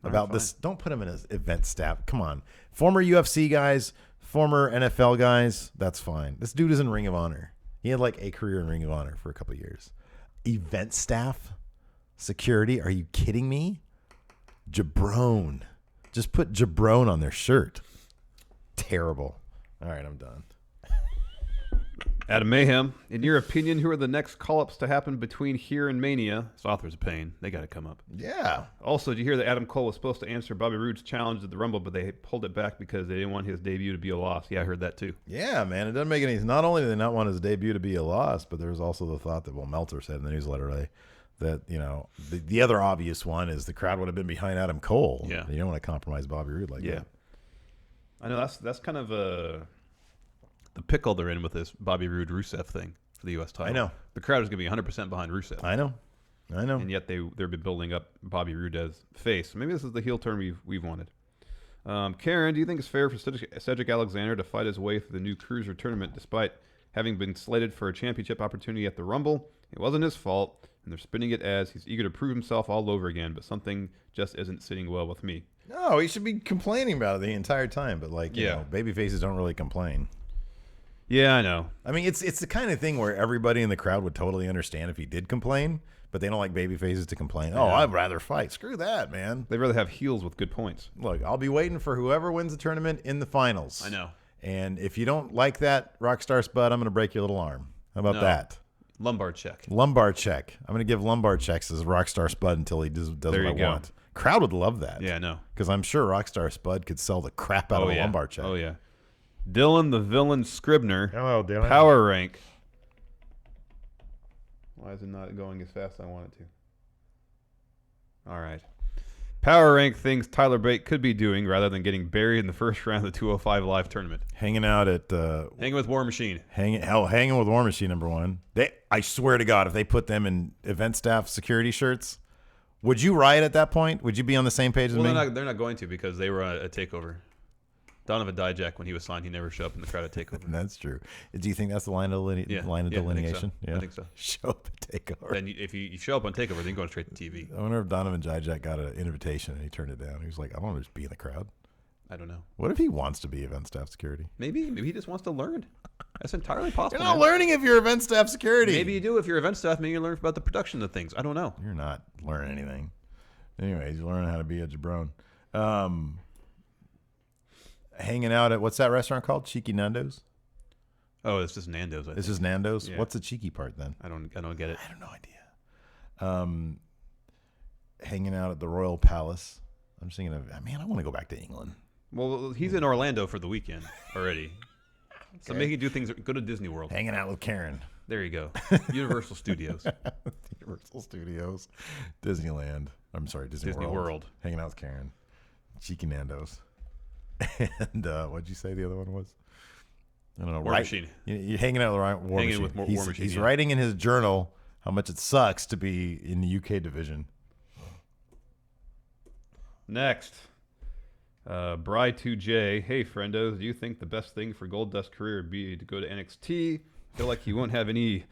about this? Don't put him in his event staff. Come on. Former UFC guys, former NFL guys, that's fine. This dude is in Ring of Honor. He had like a career in Ring of Honor for a couple of years. Event staff security? Are you kidding me? Jabron. Just put Jabron on their shirt. Terrible. All right, I'm done.
Adam Mayhem, in your opinion, who are the next call-ups to happen between here and Mania? It's Authors of Pain. They got to come up.
Yeah.
Also, did you hear that Adam Cole was supposed to answer Bobby Roode's challenge at the Rumble, but they pulled it back because they didn't want his debut to be a loss? Yeah, I heard that too.
Yeah, man. It doesn't make any. Not only do they not want his debut to be a loss, but there's also the thought that, Meltzer said in the newsletter today that, the other obvious one is the crowd would have been behind Adam Cole.
Yeah.
You don't want to compromise Bobby Roode like that.
I know that's kind of the pickle they're in with this Bobby Roode Rusev thing for the U.S. title.
I know.
The crowd is going to be 100% behind Rusev.
I know.
And yet they've been building up Bobby Roode as face. Maybe this is the heel turn we've wanted. Karen, do you think it's fair for Cedric Alexander to fight his way through the new Cruiser tournament despite having been slated for a championship opportunity at the Rumble? It wasn't his fault. and they're spinning it as he's eager to prove himself all over again, but something just isn't sitting well with me.
No, he should be complaining about it the entire time, but like, you know, baby faces don't really complain.
Yeah, I know.
I mean, it's the kind of thing where everybody in the crowd would totally understand if he did complain, but they don't like baby faces to complain. Oh, I'd rather fight. Screw that, man.
They'd rather have heels with good points.
Look, I'll be waiting for whoever wins the tournament in the finals.
I know.
And if you don't like that, Rockstar Spud, I'm going to break your little arm. How about that?
Lumbar check.
Lumbar check. I'm going to give lumbar checks as Rockstar Spud until he does what I want. Crowd would love that.
Yeah, I know.
Because I'm sure Rockstar Spud could sell the crap out of a lumbar check.
Oh, yeah. Dylan the Villain Scribner.
Hello, Dylan.
Power rank. Why is it not going as fast as I want it to? All right. Power rank things Tyler Bate could be doing rather than getting buried in the first round of the 205 Live tournament.
Hanging out at...
hanging with War Machine.
Hanging with War Machine, number one. I swear to God, if they put them in event staff security shirts, would you riot at that point? Would you be on the same page as me?
They're not going to because they were at TakeOver. Donovan Dijak, when he was signed, he never showed up in the crowd at TakeOver.
That's true. Do you think that's the line of delineation?
I think so.
Show up at TakeOver.
Then if you show up on TakeOver, then you're going straight to TV.
I wonder if Donovan Dijak got an invitation and he turned it down. He was like, I don't want to just be in the crowd.
I don't know.
What if he wants to be event staff security?
Maybe he just wants to learn. That's entirely possible.
You're not learning if you're event staff security.
Maybe you do if you're event staff. Maybe you learn about the production of things. I don't know.
You're not learning anything. Anyways, you learn how to be a jabron. Hanging out at, what's that restaurant called? Cheeky Nando's?
Oh, it's just Nando's.
This is Nando's?
Yeah.
What's the cheeky part then?
I don't get it.
I have no idea. Hanging out at the Royal Palace. I'm just thinking of, man, I want to go back to England.
Well, he's in Orlando for the weekend already. Okay. So maybe he do things. Go to Disney World.
Hanging out with Karen.
There you go. Universal Studios.
Universal Studios. Disneyland. I'm sorry, Disney World. Hanging out with Karen. Cheeky Nando's. And what'd you say the other one was? I don't know.
War Machine.
You're hanging out with War Machine.
With War Machine.
He's writing in his journal how much it sucks to be in the UK division.
Next. Bry2J. Hey, friendos. Do you think the best thing for Goldust's career would be to go to NXT? I feel like he won't have any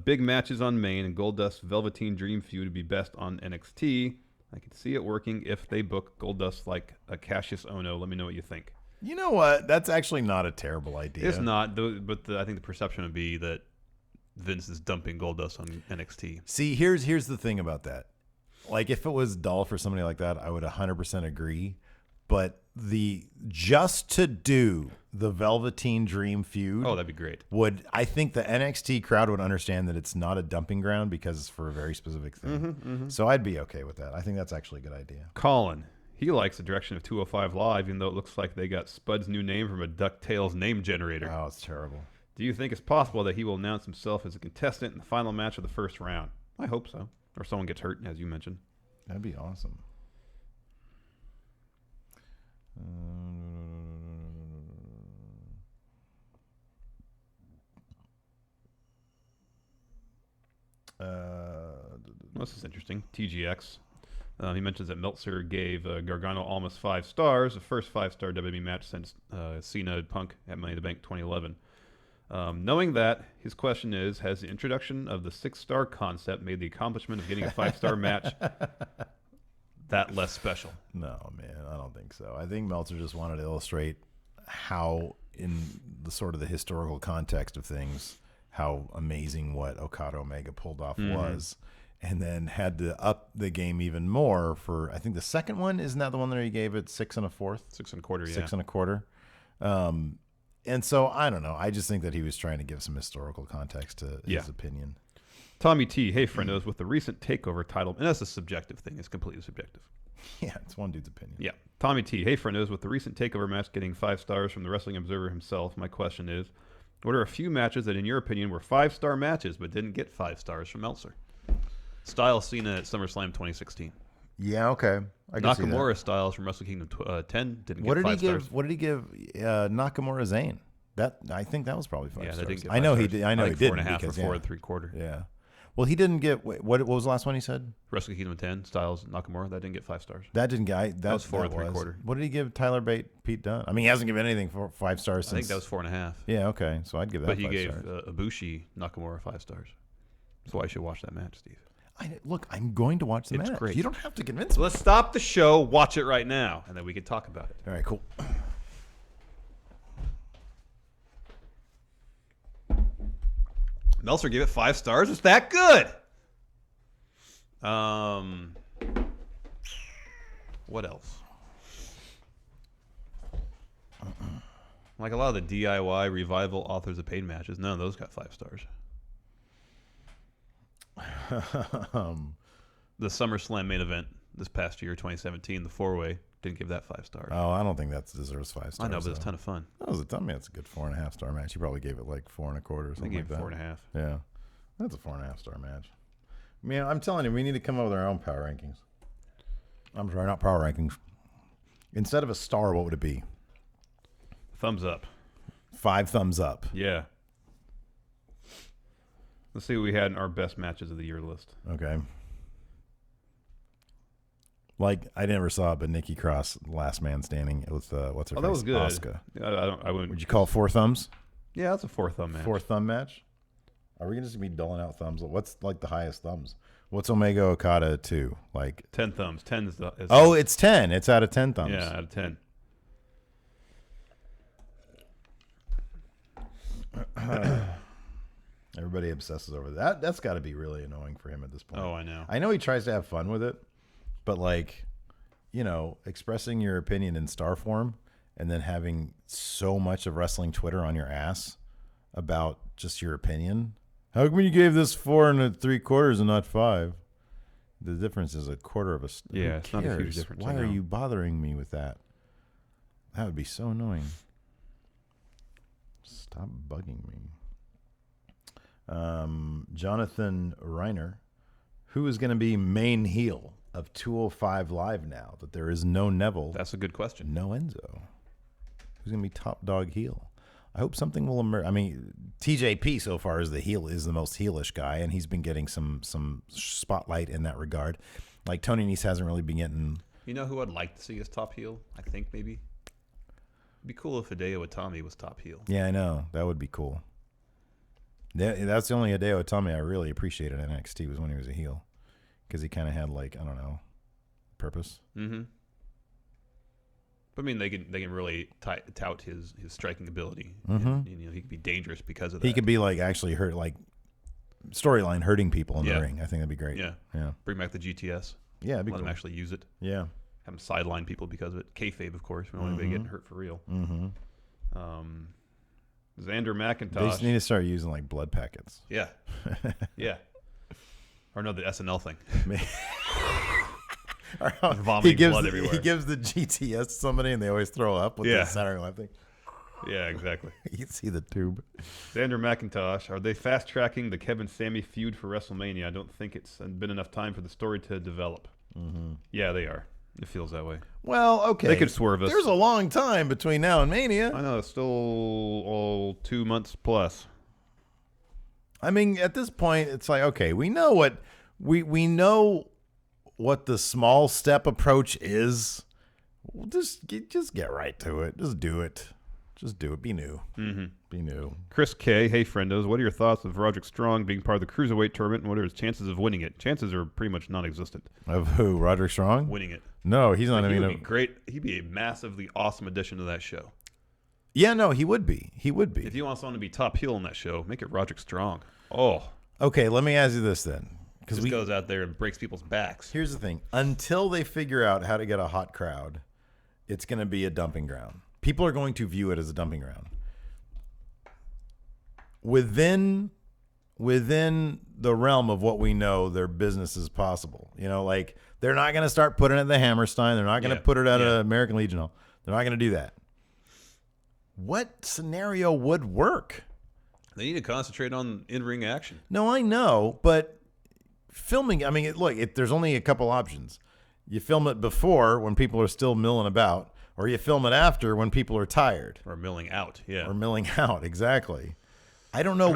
big matches on main, and Goldust's Velveteen Dream feud would be best on NXT. I could see it working if they book Goldust like a Cassius Ohno. Let me know what you think.
You know what? That's actually not a terrible idea.
It's not, but I think the perception would be that Vince is dumping Goldust on NXT.
See, here's the thing about that. Like, if it was dull for somebody like that, I would 100% agree. But just to do the Velveteen Dream feud,
that'd be great.
I think the NXT crowd would understand that it's not a dumping ground because it's for a very specific thing. So I'd be okay with that. I think that's actually a good idea.
Colin, he likes the direction of 205 Live, even though it looks like they got Spud's new name from a DuckTales name generator.
Oh, it's terrible.
Do you think it's possible that he will announce himself as a contestant in the final match of the first round? I hope so. Or someone gets hurt, as you mentioned.
That'd be awesome.
This is interesting. TGX. He mentions that Meltzer gave Gargano almost 5 stars, the first 5-star WWE match since Cena and Punk at Money in the Bank 2011. Knowing that, his question is, has the introduction of the 6-star concept made the accomplishment of getting a 5-star match that less special?
No, man, I don't think so. I think Meltzer just wanted to illustrate how, in the sort of the historical context of things, how amazing what Okada Omega pulled off was, and then had to up the game even more for, I think the second one, isn't that the one that he gave it 6 1/4?
6 1/4, yeah.
6 1/4. And so, I don't know. I just think that he was trying to give some historical context to his opinion.
Tommy T, hey friendos, with the recent TakeOver title, and that's a subjective thing, it's completely subjective.
Yeah, it's one dude's opinion.
Yeah. Tommy T, hey friendos, with the recent TakeOver match getting 5 stars from the Wrestling Observer himself, my question is, what are a few matches that in your opinion were 5-star matches but didn't get 5 stars from Meltzer? Styles Cena at SummerSlam 2016.
Yeah, okay. I can see that.
Nakamura Styles from Wrestle Kingdom 10 didn't
What
get
did
5
he give?
stars.
What did he give Nakamura Zayn? I think that was probably 5 stars.
That didn't get 5
I know
stars.
he did. I know he didn't
4.5
because
or 4 3/4.
Yeah. Well, he didn't get what was the last one he said?
Wrestle Kingdom 10 Styles Nakamura, that didn't get 5 stars.
That didn't get. That
was 4 3/4.
What did he give Tyler Bate, Pete Dunne? I mean, he hasn't given anything for 5 stars since.
I think that was 4.5.
Yeah. Okay. So I'd give that.
But he
5
gave
stars.
Ibushi Nakamura 5 stars. That's why you should watch that match, Steve.
Look, I'm going to watch the match.
Great.
You don't have to convince me.
Let's stop the show, watch it right now, and then we can talk about it.
All right, cool.
Meltzer gave it 5 stars. It's that good. What else? Like a lot of the DIY Revival Authors of Pain matches, none of those got 5 stars. The SummerSlam main event this past year, 2017, the 4-way, didn't give that 5 stars.
Oh, I don't think that deserves 5 stars.
I know, but it's a ton of fun.
That was a ton. That's a good 4.5 star match. You probably gave it like 4 1/4 or something like that.
I gave it 4.5.
Yeah, that's a 4.5 star match. I mean, I'm telling you, we need to come up with our own power rankings. I'm sorry, not power rankings. Instead of a star, what would it be?
Thumbs up.
5 thumbs up.
Yeah. Let's see what we had in our best matches of the year list.
Okay. Like, I never saw it, but Nikki Cross, Last Man Standing. It was what's her face?
That was good.
Asuka.
I wouldn't.
Would you call it 4 thumbs?
Yeah, that's a 4 thumb match.
4 thumb match? Are we gonna just be doling out thumbs? What's like the highest thumbs? What's Omega Okada 2? Like
10 thumbs. 10 is the.
it's 10. It's out of 10 thumbs.
Yeah, out of 10.
Everybody obsesses over that. That's got to be really annoying for him at this point.
Oh, I know.
I know he tries to have fun with it, but like, expressing your opinion in star form and then having so much of wrestling Twitter on your ass about just your opinion. How come you gave this 4 3/4 and not 5? The difference is 1/4 of a star.
Yeah, it's not a huge difference.
Why are you bothering me with that? That would be so annoying. Stop bugging me. Jonathan Reiner, who is going to be main heel of 205 Live now that there is no Neville?
That's a good question.
No Enzo. Who's going to be top dog heel? I hope something will emerge. I mean, TJP so far is the most heelish guy, and he's been getting some spotlight in that regard. Like Tony Nese hasn't really been getting.
You know who I'd like to see as top heel? I think maybe. It'd be cool if Hideo Itami was top heel.
Yeah, I know. That would be cool. That's the only Hideo Itami I really appreciated in NXT was when he was a heel. Because he kind of had, like, I don't know, purpose.
Mm-hmm. But, I mean, they can really tout his striking ability.
Mm-hmm.
And, he could be dangerous because of that.
He could be, like, actually hurt, like, storyline hurting people in the ring. I think that'd be great.
Yeah. Bring back the GTS.
Yeah, it'd be
Let
cool.
him actually use it.
Yeah.
Have him sideline people because of it. Kayfabe, of course. We don't want anybody getting hurt for real.
Mm-hmm.
Xander McIntosh.
They just need to start using, like, blood packets.
Yeah. Yeah. Or no, the SNL thing. Vomiting blood everywhere.
He gives the GTS to somebody and they always throw up with the Saturday Night Live thing.
Yeah, exactly.
You can see the tube.
Xander McIntosh. Are they fast-tracking the Kevin-Sammy feud for WrestleMania? I don't think it's been enough time for the story to develop. Mm-hmm. Yeah, they are. It feels that way.
Well, okay.
They could swerve us.
There's a long time between now and Mania.
I know. It's still 2 months plus.
I mean, at this point, it's like, okay, we know what we know what the small step approach is. We'll just get right to it. Just do it. Just do it. Be new.
Mm-hmm.
Be new.
Chris K. Hey, friendos. What are your thoughts of Roderick Strong being part of the Cruiserweight tournament, and what are his chances of winning it? Chances are pretty much non-existent.
Of who? Roderick Strong?
Winning it.
No, he's not.
He would be great. He'd be a massively awesome addition to that show.
Yeah, no, he would be. He would be.
If you want someone to be top heel in that show, make it Roderick Strong. Oh.
Okay, let me ask you this then.
Because he goes out there and breaks people's backs.
Here's the thing. Until they figure out how to get a hot crowd, it's going to be a dumping ground. People are going to view it as a dumping ground. Within the realm of what we know, their business is possible. Like they're not going to start putting it at the Hammerstein. They're not going to put it at an American Legion Hall. They're not going to do that. What scenario would work?
They need to concentrate on in-ring action.
No, I know, but filming, I mean, there's only a couple options. You film it before when people are still milling about, or you film it after when people are tired.
Or milling out, yeah.
Or milling out, exactly. I don't know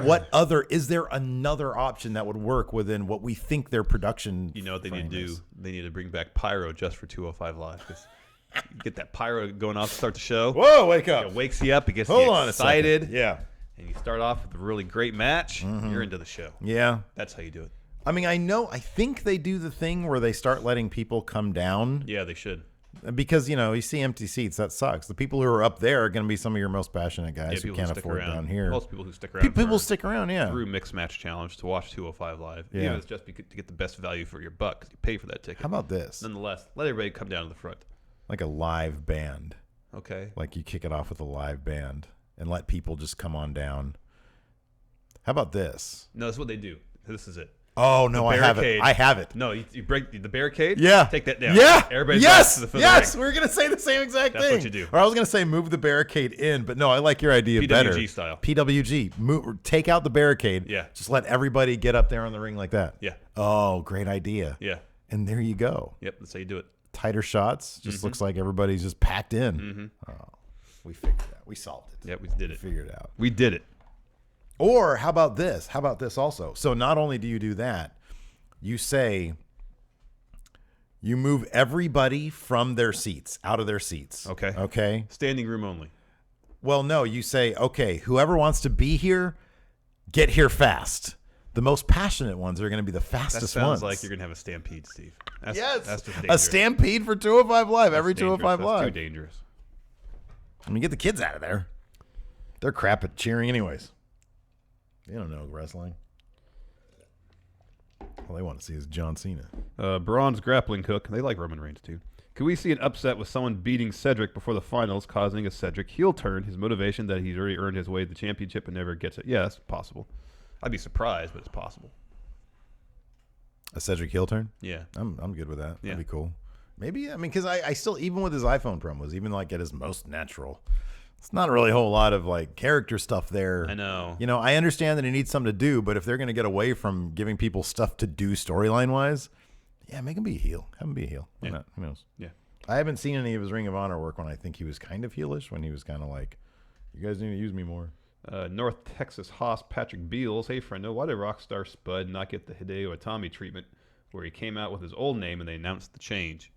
is there another option that would work within what we think their production
You know what they need to do?
is?
They need to bring back Pyro just for 205 Live. Get that Pyro going off to start the show.
Whoa, wake up.
It wakes you up. It gets
Hold
you
on
excited.
a second. Yeah.
And you start off with a really great match. You're into the show.
Yeah.
That's how you do it.
I mean, I think they do the thing where they start letting people come down.
Yeah, they should.
Because, you see empty seats. That sucks. The people who are up there are going to be some of your most passionate guys who can't afford down here.
Most people who stick around.
People stick around, yeah.
Through Mixed Match Challenge to watch 205 Live.
Yeah.
Even if it's just to get the best value for your buck because you pay for that ticket.
How about this?
Nonetheless, let everybody come down to the front.
Like a live band.
Okay.
Like you kick it off with a live band and let people just come on down. How about this?
No, that's what they do. This is it.
Oh, no, I have it. I have it.
No, you break the barricade?
Yeah.
Take that down.
Yeah.
Everybody's
yes.
ring.
We're going to say the same exact thing.
That's what you do.
Or I was going to say move the barricade in, but no, I like your idea better.
PWG style.
PWG. Take out the barricade.
Yeah.
Just let everybody get up there on the ring like that.
Yeah.
Oh, great idea.
Yeah.
And there you go.
Yep, that's how you do it.
Tighter shots. Just looks like everybody's just packed in.
Mm-hmm.
Oh, we figured it out. We solved it.
Yeah, we did it.
Figured it out.
We did it.
Or how about this? How about this also? So not only do you do that, you say you move everybody from their seats, out of their seats.
Okay.
Okay.
Standing room only.
Well, no, you say, okay, whoever wants to be here, get here fast. The most passionate ones are going to be the fastest
That sounds
ones.
like you're going to have a stampede, Steve. That's just
a
dangerous.
stampede for 205 Live, every 205
That's
Live.
too dangerous.
I mean, get the kids out of there. They're crap at cheering anyways. They don't know wrestling. All they want to see is John Cena.
Braun's grappling hook. They like Roman Reigns, too. Could we see an upset with someone beating Cedric before the finals, causing a Cedric heel turn? His motivation that he's already earned his way to the championship and never gets it. Yeah, that's possible. I'd be surprised, but it's possible.
A Cedric heel turn?
Yeah.
I'm good with that.
Yeah.
That'd be cool. Maybe, I mean, because I still, even with his iPhone promos, even like at his most natural, it's not really a whole lot of like character stuff there.
I know.
I understand that he needs something to do, but if they're going to get away from giving people stuff to do storyline wise, yeah, make him be a heel. Have him be a heel. Why not? Who knows?
Yeah.
I haven't seen any of his Ring of Honor work when I think he was kind of heelish, when he was kind of like, you guys need to use me more.
North Texas Hoss Patrick Beals. Hey, friendo, why did Rockstar Spud not get the Hideo Itami treatment where he came out with his old name and they announced the change?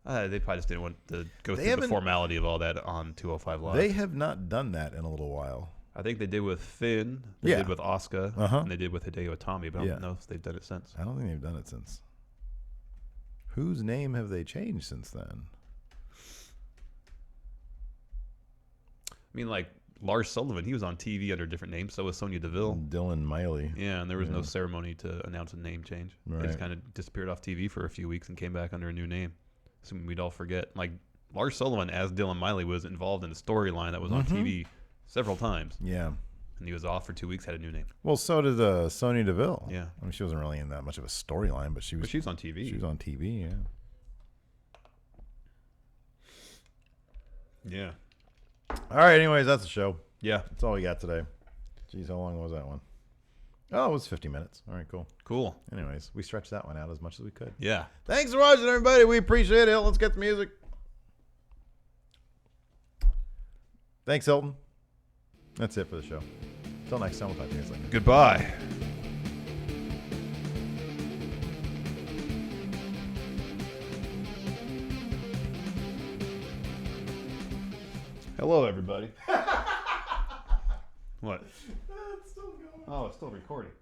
They probably just didn't want to go through the formality of all that on 205 Live.
They have not done that in a little while.
I think they did with Finn, they did with Asuka, and they did with Hideo Itami, but I don't know if they've done it since.
I don't think they've done it since. Whose name have they changed since then?
I mean, like Lars Sullivan, he was on TV under a different name, so was Sonya Deville.
Dylan Miley.
Yeah, and there was no ceremony to announce a name change.
Right.
They just kind of disappeared off TV for a few weeks and came back under a new name. So we'd all forget. Like, Lars Sullivan as Dylan Miley was involved in a storyline that was on TV several times.
Yeah.
And he was off for 2 weeks, had a new name.
Well, so did Sonya Deville.
Yeah.
I mean, she wasn't really in that much of a storyline, but she was.
But she's on TV.
She was on TV, yeah.
Yeah.
All right, anyways, that's the show.
Yeah.
That's all we got today. Jeez, how long was that one? Oh, it was 50 minutes. All right, cool.
Cool.
Anyways, we stretched that one out as much as we could.
Yeah.
Thanks for watching, everybody. We appreciate it. Let's get the music. Thanks, Hilton. That's it for the show. Until next time, we'll talk to you guys later.
Goodbye. Hello, everybody. What?
It's still going.
Oh, it's still recording.